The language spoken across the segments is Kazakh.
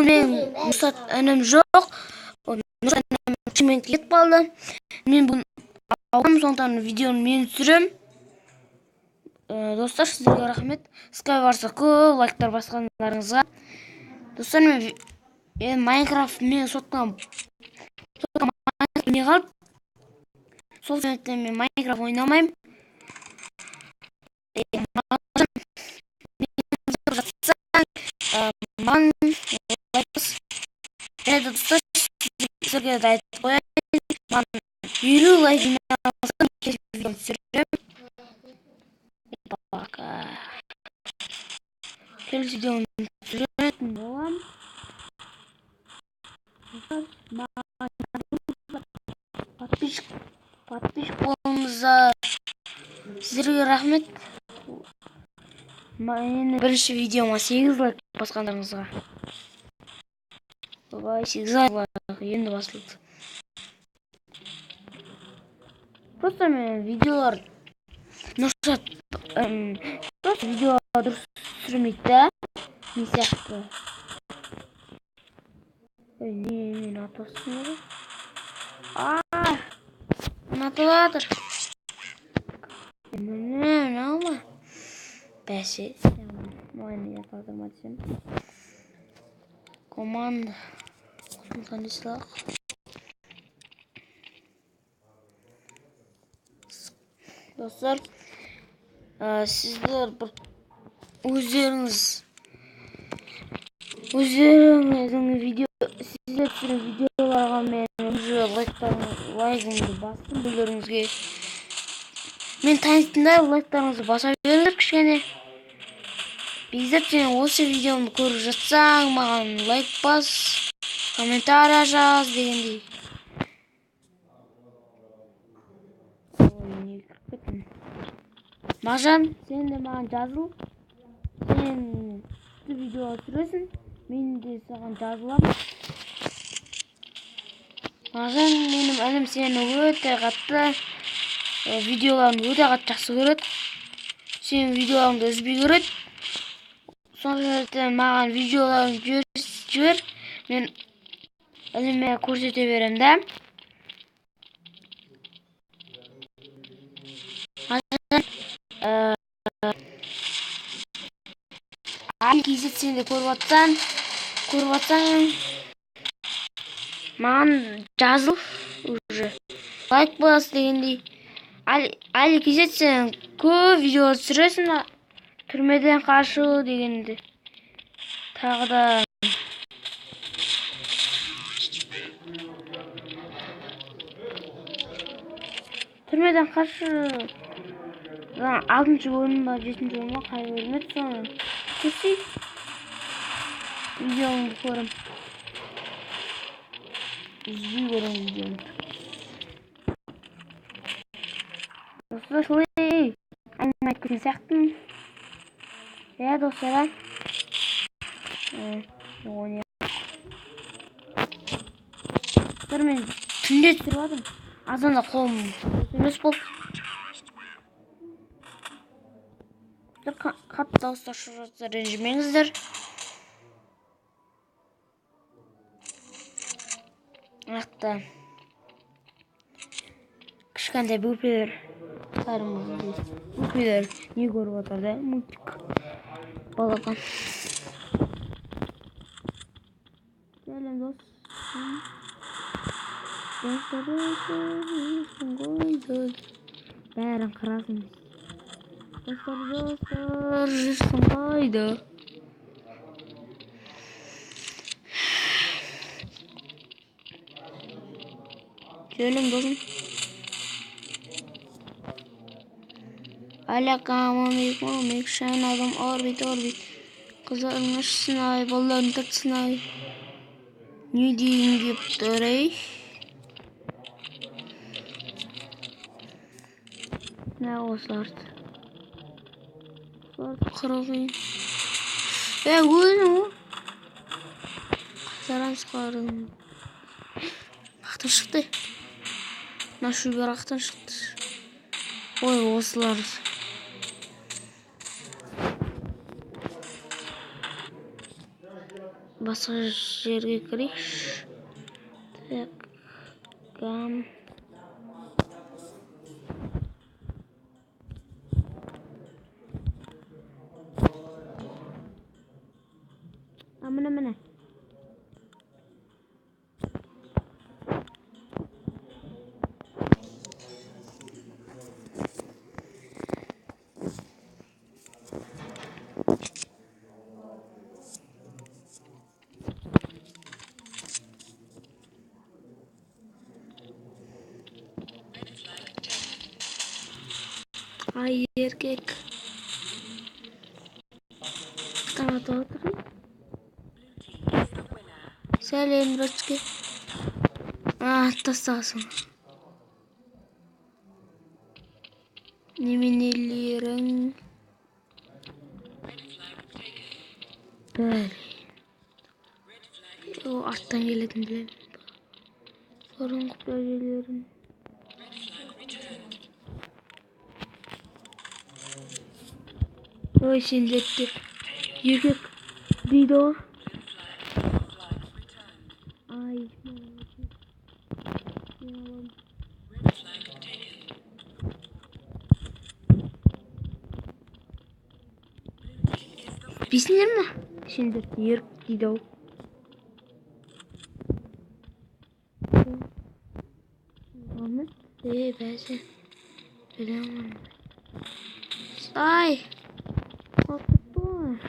Мен Нұрсат інім жоқ. Нұрсат інім Шымкентке кетіп қалды. Мен бүгін ауғам, сондықтан видеоны мен түсірем. Достар, сіздерге рахмет. Скай барса көп лайктар басқандарыңызға. Достар, мен Майнкрафт мен соткам не қалып. Сол себептен мен Майнкрафт ойнамаймын. Ман және достар, сіздерге де айтып қояйын. Ман 50 лайк жиналсын, видеоны түсірем. Пока. Келесі видеоны түсіретін болам. Подписчик болыңыздар. Сіздерге рахмет. Менің бірінші видеома 8 лайк басқандарыңызға. Бай, 8 лайк енді басылды. Просто мен видеолар Нұрсат видеолар дұрыс түсірмейді да. Мен сияқты. Мен атасың еді. Атылатыр. Мен алма. Бәсе. Мойны атылатырма десем. Команда. Қандай сылақ. Достар, сіздер бір өздеріңіздің сіздер түсірген видеоларға мен уже лайкымды бастым. Білдеріңізге мен танитындар лайктарыңызды баса беріңдер кішкене. Бекзат, сен осы видеомды көріп жатсаң, маған лайк бас, комментария жаз дегендей. Мағжан, сен де маған жазыл. Сен видео түсіресің, мен де саған жазылам. Мағжан, менің інім сені өте қатты, видеоларын өте қатты жақсы көреді. Сен видеоларыңды үзбей көреді. Сондықтан маған видеоларын жібер, мен ініме көрсете берем да. Кейзет, сен де көріп атсаң, маған жазыл уже. Лайк бас дегендей. Кейзет, сен көп видео түсіресің, түрмеден қашу дегенде. Тағы да түрмеден қашу 6-шы бөлім ба, 7-ші бөлім ба, қай бөлім еді соны көрсей. Видеоңды көрім. Үзбей көрім видеоңды. Достар, солай әңгіме айтып кеткен сияқтымын. Достар, достар, мен түнде түсіріп адым. Азанда қолым емес бол. Қатты дауыстар шығып жатса ренжімеңіздер. Ақта кішкентай бөпелер не көріп отыр да, мультик балапан. Сәлем дос. Бәрін қырасың. Достар, жүрсің қайда? Сәлем досым. Make shine adam orbit. Kızların aşısın ay, balların taksın ay. Ne diyeyim deyip durayım. Ne olsa artık. Kırılıyım. Ölüm o. Kızların sıkarım. Ақтан шықты. Нашубер ақтан шықты. Ой, осылар. Басқа жерге кірейікші. Так, гам. Міне. Ай, еркек. Танытып отыр. Сәлем, братчики. Тастағансың. Неменелерің? Арттан келетін білем. Бұрынғы бәлелерін. Ой, сендерді. Еркек дейді о. Ай, бесіңдер ма? Сендерді еркек дейді о. Бәсе. Білемін. Ай! Қорқытты.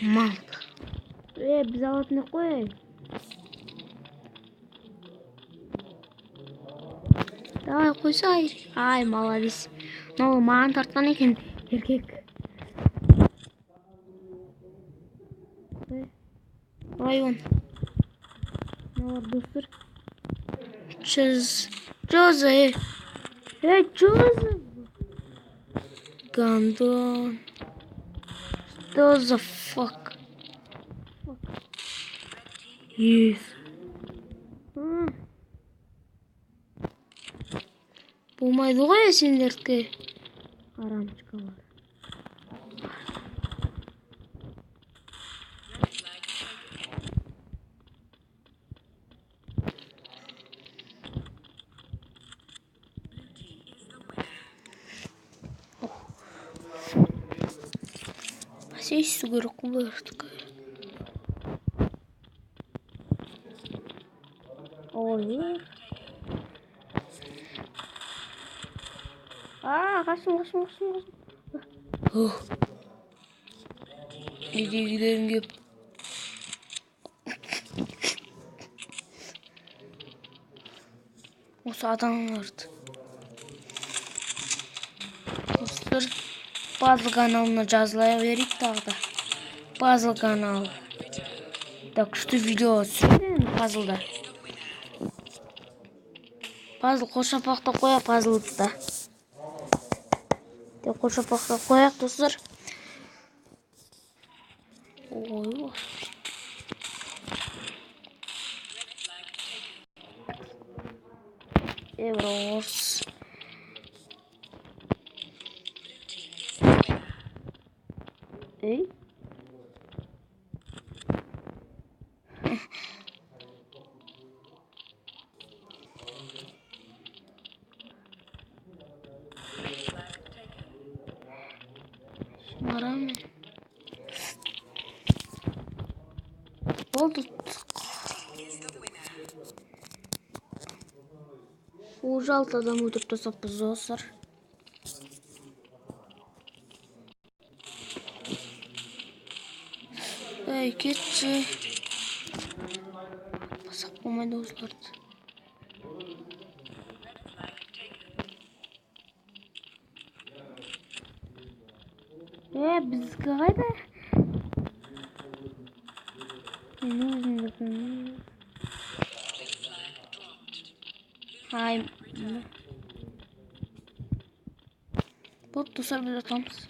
Малды. Біз алатыны қой. Давай қойсай. Ай, молодец. Мынау маған тартқан екен, еркек. Район. Мыналар достар. Джозеф. Джозеф. Гандон. Что за fuck? Yes. Болмайды ғой сендердікі. Арамчыкалар. Сесть сугар кубыртка. Ой. Қашым. Үйдегілерім кеп. Осы адамларды. Достар, пазл каналына жазылай берейік тағы да. Пазл канал. Так, күшті видео түсірген пазлда. Пазл қошапақты қоя пазлды да. Қошапақты қояқ достар. Ой. Еврос. Эй? Шмарами. Болды. Уже 6 адам өлтіріп тастаппыз достар. Эй, кетші. Басақ болмайды осыларды. Біздікі қайда? Мен өзімді. Ай. Болды достар, біз атамыз.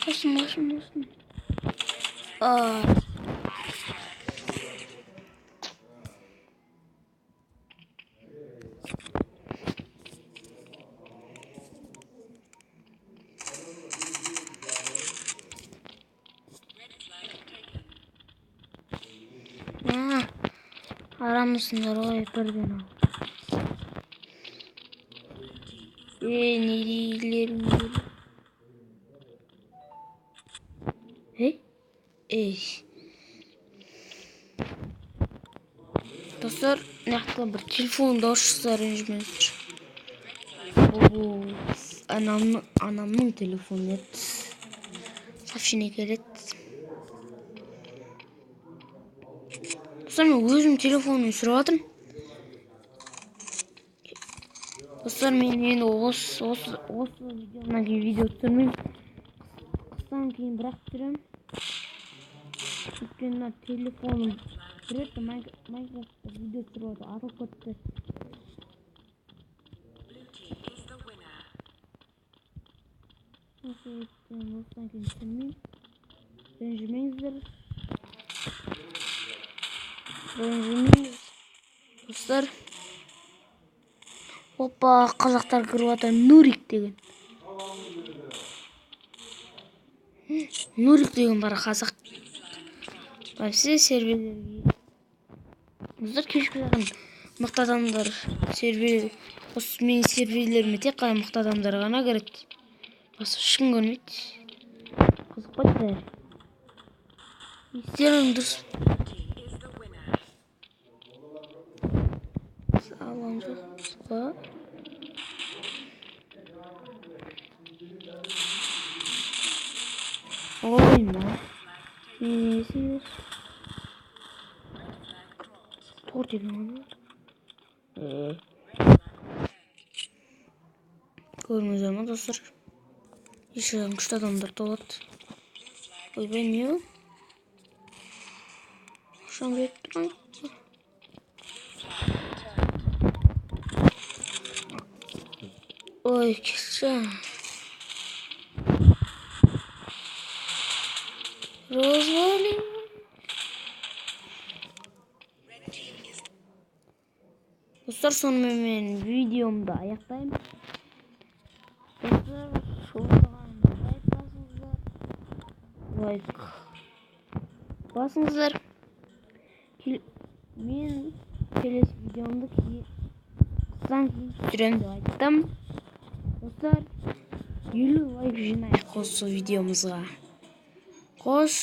Kaçtım. Aramısınlar o birden al. Nereye gidelim? Dostlar, naqtla bir telefonda oşsa rejimizdir. Bu anamның telefonu edi. Safşine keledi. Dostlar, men özüm telefonunu sürüyordum. Dostlar, men endi осы videodan keyin video түсірмеймін. Қыстан кейін бірақ түсіремін. Өйткені телефоным бір рет Майнкрафтта видео түсіріп атылып кетті. Осыдан кейін түсірмеймін. Ренжімеңіздер. Достар. Опа, қазақтар кіріп жатыр. Нурик деген. Нурик деген бар қазақ. Все серверлерге. Достар, кешіп жатқан мықты адамдар сервер. Осы менің серверлеріме тек қана мықты адамдар ғана кіреді. Басқа ешкім көрмейді. Қызықпайды. Естерің дұрыс. Sağlam çok. Oyna. Neyse. Portable. Görmeyeceğim ama dostlar. Yaşayan güçlü adamlar dolat. Oy ben niye? Şu an bekliyorum. Oy güzel. Rosalie. Dostlar, sonunda men videomda ayaktayım. Dostlar, like basыңыздар. Men kelesi videomda қыстан кейін түсіремін деп айттым. Dostlar, 50 лайк жинайық осы видеомызға. Қош.